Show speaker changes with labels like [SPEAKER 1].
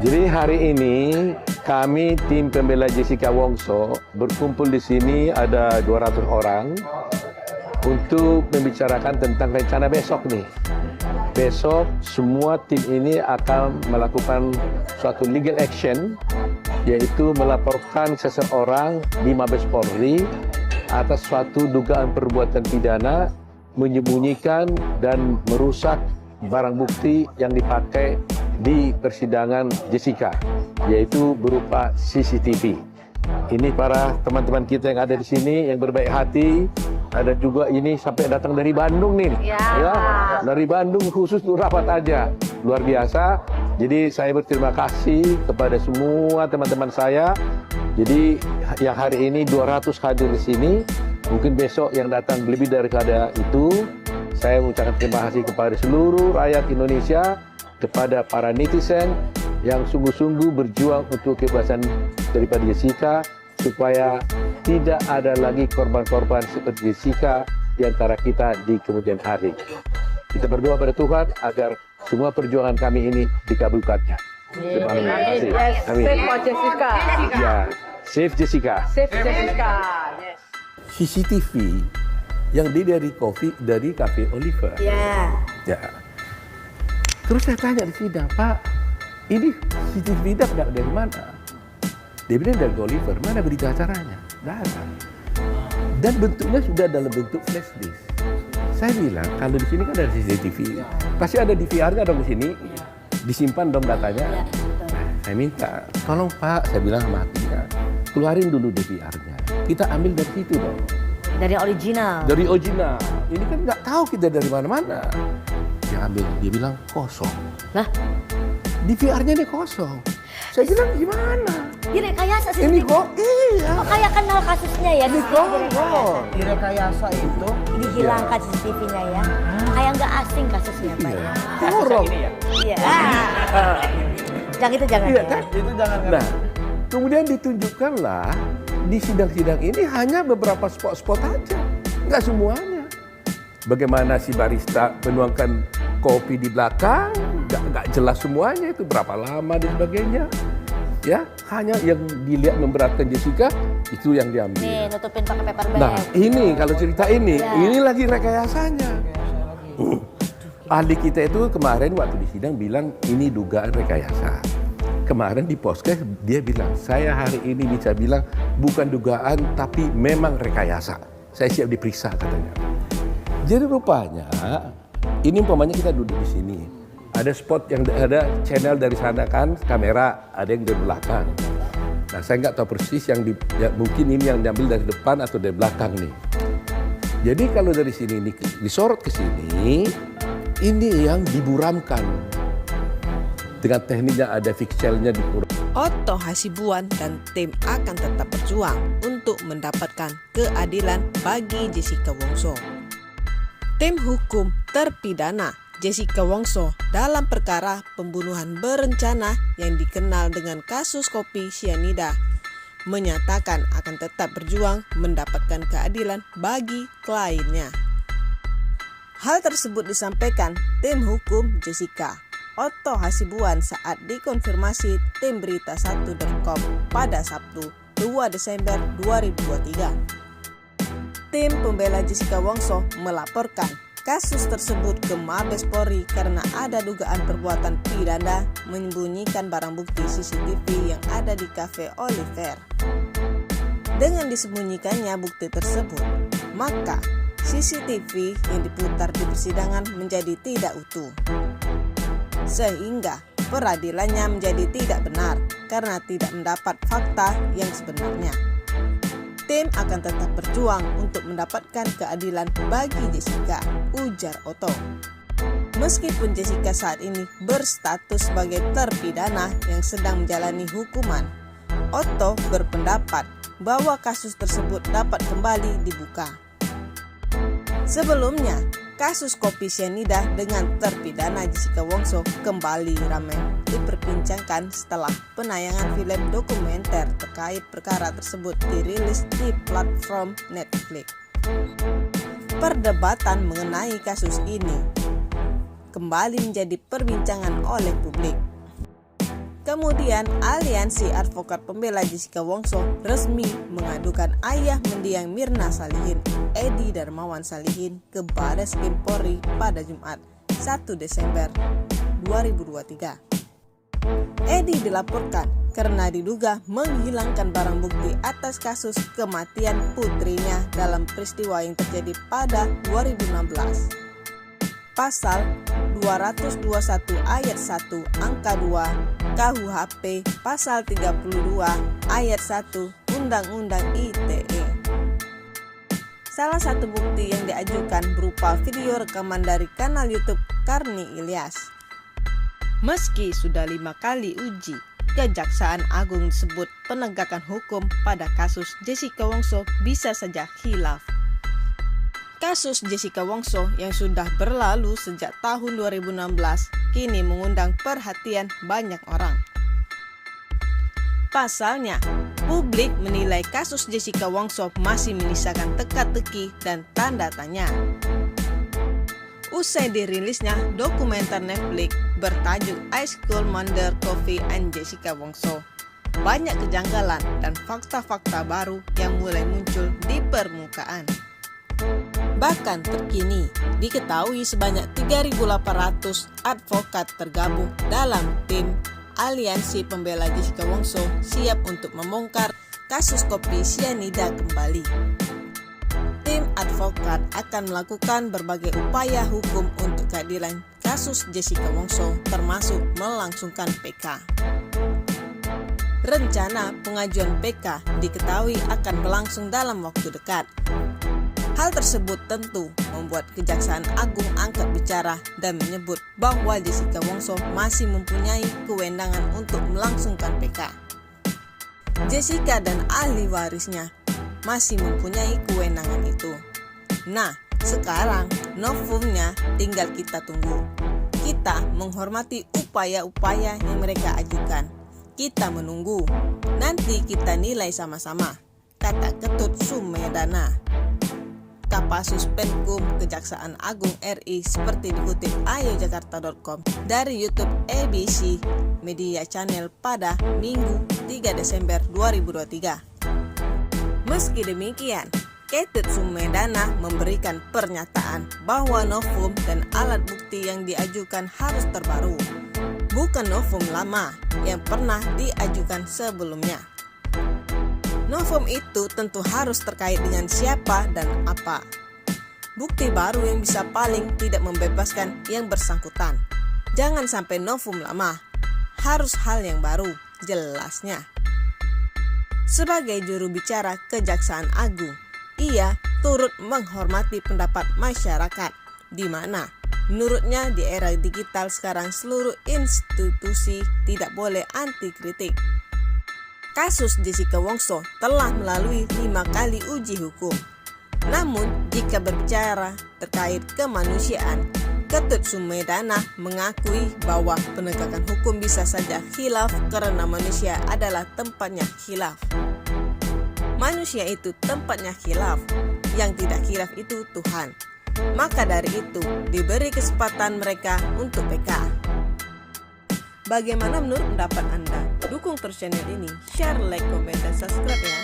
[SPEAKER 1] Jadi hari ini kami tim pembela Jessica Wongso berkumpul di sini ada 200 orang untuk membicarakan tentang rencana besok nih. Besok semua tim ini akan melakukan suatu legal action, yaitu melaporkan seseorang di Mabes Polri atas suatu dugaan perbuatan pidana menyembunyikan dan merusak barang bukti yang dipakai di persidangan Jessica, yaitu berupa CCTV. Ini para teman-teman kita yang ada di sini yang berbaik hati. Ada juga ini sampai datang dari Bandung nih. Ya, dari Bandung khusus untuk rapat aja. Luar biasa. Jadi saya berterima kasih kepada semua teman-teman saya. Jadi yang hari ini 200 hadir di sini. Mungkin besok yang datang lebih daripada itu. Saya mengucapkan terima kasih kepada seluruh rakyat Indonesia, kepada para netizen yang sungguh-sungguh berjuang untuk kebebasan daripada Jessica, supaya tidak ada lagi korban-korban seperti Jessica di antara kita di kemudian hari. Kita berdoa pada Tuhan agar semua perjuangan kami ini dikabulkannya. Terima kasih. Amin.
[SPEAKER 2] Save Jessica.
[SPEAKER 1] Ya, save Jessica.
[SPEAKER 2] Save Jessica. Yes.
[SPEAKER 3] CCTV yang dari Cafe Oliver.
[SPEAKER 2] Ya.
[SPEAKER 3] Ya. Terus saya tanya di sidang, Pak, ini CCTV dapat dari mana? Dia bilang dari Oliver, mana berita acaranya? Tidak ada. Dan bentuknya sudah dalam bentuk flash disk. Saya bilang, kalau di sini kan ada CCTV, pasti ada DVR-nya dong di sini, disimpan dong datanya. Saya minta, tolong Pak, saya bilang sama Atia, keluarin dulu DVR-nya. Kita ambil dari situ dong.
[SPEAKER 4] Dari original.
[SPEAKER 3] Dari original. Ini kan nggak tahu kita dari mana-mana. Dia ambil, dia bilang kosong.
[SPEAKER 4] Lah,
[SPEAKER 3] DVR-nya ini kosong. Saya bilang gimana?
[SPEAKER 4] ini rekayasa sih.
[SPEAKER 3] Ini kok iya.
[SPEAKER 4] Oh, kayak kenal kasusnya ya.
[SPEAKER 3] Ini kosong.
[SPEAKER 5] Di rekayasa itu
[SPEAKER 4] Dihilangkan CCTV-nya ya. Kayak nggak asing kasusnya Pak ya.
[SPEAKER 3] Korong.
[SPEAKER 4] Iya. Jangan itu jangan.
[SPEAKER 3] Iya
[SPEAKER 4] ya.
[SPEAKER 3] kan?
[SPEAKER 5] itu jangan
[SPEAKER 3] Nah, kemudian ditunjukkanlah di sidang-sidang ini hanya beberapa spot-spot aja, nggak semuanya. Bagaimana si barista menuangkan kopi di belakang, nggak jelas semuanya itu berapa lama dan sebagainya. Ya, hanya yang dilihat memberatkan Jessica itu yang diambil.
[SPEAKER 4] Nih, nutupin pakai paper bag.
[SPEAKER 3] Nah, ini kalau cerita ini,
[SPEAKER 4] Ya.
[SPEAKER 3] ini lagi rekayasanya. Ahli kita itu kemarin waktu di sidang bilang ini dugaan rekayasa. Kemarin di podcast dia bilang, saya hari ini bisa bilang bukan dugaan tapi memang rekayasa. Saya siap diperiksa katanya. Jadi rupanya, ini umpamanya kita duduk di sini. Ada spot yang ada channel dari sana kan, kamera, ada yang dari belakang. Nah saya nggak tahu persis yang mungkin ini yang diambil dari depan atau dari belakang nih. Jadi kalau dari sini ini disorot ke sini, ini yang diburamkan. Dengan tekniknya ada pixelnya dikurang.
[SPEAKER 6] Otto Hasibuan dan tim akan tetap berjuang untuk mendapatkan keadilan bagi Jessica Wongso. Tim hukum terpidana Jessica Wongso dalam perkara pembunuhan berencana yang dikenal dengan kasus kopi sianida menyatakan akan tetap berjuang mendapatkan keadilan bagi kliennya. Hal tersebut disampaikan tim hukum Jessica, Otto Hasibuan saat dikonfirmasi tim berita1.com pada Sabtu 2 Desember 2023. Tim pembela Jessica Wongso melaporkan kasus tersebut ke Mabes Polri karena ada dugaan perbuatan pidana menyembunyikan barang bukti CCTV yang ada di Cafe Oliver. Dengan disembunyikannya bukti tersebut, maka CCTV yang diputar di persidangan menjadi tidak utuh. Sehingga peradilannya menjadi tidak benar karena tidak mendapat fakta yang sebenarnya. Tim akan tetap berjuang untuk mendapatkan keadilan bagi Jessica, ujar Otto. Meskipun Jessica saat ini berstatus sebagai terpidana yang sedang menjalani hukuman, Otto berpendapat bahwa kasus tersebut dapat kembali dibuka. Sebelumnya, kasus kopi sianida dengan terpidana Jessica Wongso kembali ramai diperbincangkan setelah penayangan film dokumenter terkait perkara tersebut dirilis di platform Netflix. Perdebatan mengenai kasus ini kembali menjadi perbincangan oleh publik. Kemudian, Aliansi Advokat Pembela Jessica Wongso resmi mengadukan ayah mendiang Mirna Salihin, Edi Darmawan Salihin, ke Baris Krim Polri pada Jumat 1 Desember 2023. Edi dilaporkan karena diduga menghilangkan barang bukti atas kasus kematian putrinya dalam peristiwa yang terjadi pada 2016. Pasal 221 ayat 1 angka 2 KUHP pasal 32 ayat 1 Undang-Undang ITE. Salah satu bukti yang diajukan berupa video rekaman dari kanal YouTube Karni Ilyas. Meski sudah 5 kali uji, Kejaksaan Agung disebut penegakan hukum pada kasus Jessica Wongso bisa saja khilaf. Kasus Jessica Wongso yang sudah berlalu sejak tahun 2016 kini mengundang perhatian banyak orang. Pasalnya, publik menilai kasus Jessica Wongso masih menyisakan teka-teki dan tanda tanya. Usai dirilisnya dokumenter Netflix bertajuk I School Murder Coffee and Jessica Wongso, banyak kejanggalan dan fakta-fakta baru yang mulai muncul di permukaan. Bahkan terkini, diketahui sebanyak 3.800 advokat tergabung dalam tim Aliansi Pembela Jessica Wongso siap untuk membongkar kasus kopi sianida kembali. Tim advokat akan melakukan berbagai upaya hukum untuk keadilan kasus Jessica Wongso, termasuk melangsungkan PK. Rencana pengajuan PK diketahui akan berlangsung dalam waktu dekat. Hal tersebut tentu membuat Kejaksaan Agung angkat bicara dan menyebut bahwa Jessica Wongso masih mempunyai kewenangan untuk melangsungkan PK. Jessica dan ahli warisnya masih mempunyai kewenangan itu. Nah, sekarang novumnya tinggal kita tunggu. Kita menghormati upaya-upaya yang mereka ajukan. Kita menunggu. Nanti kita nilai sama-sama, kata Ketut Sumedana, Kapasus Penkum Kejaksaan Agung RI, seperti dikutip ayojakarta.com dari YouTube ABC Media Channel pada Minggu 3 Desember 2023. Meski demikian, Ketut Sumedana memberikan pernyataan bahwa novum dan alat bukti yang diajukan harus terbaru, bukan novum lama yang pernah diajukan sebelumnya. Novum itu tentu harus terkait dengan siapa dan apa. Bukti baru yang bisa paling tidak membebaskan yang bersangkutan. Jangan sampai novum lama, harus hal yang baru, jelasnya. Sebagai juru bicara Kejaksaan Agung, ia turut menghormati pendapat masyarakat, di mana menurutnya di era digital sekarang seluruh institusi tidak boleh anti kritik. Kasus Jessica Wongso telah melalui 5 kali uji hukum. Namun, jika berbicara terkait kemanusiaan, Ketut Sumedana mengakui bahwa penegakan hukum bisa saja khilaf karena manusia adalah tempatnya khilaf. Manusia itu tempatnya khilaf, yang tidak khilaf itu Tuhan. Maka dari itu, diberi kesempatan mereka untuk PK. Bagaimana menurut pendapat Anda? Dukung terus channel ini, share, like, komen, dan subscribe ya.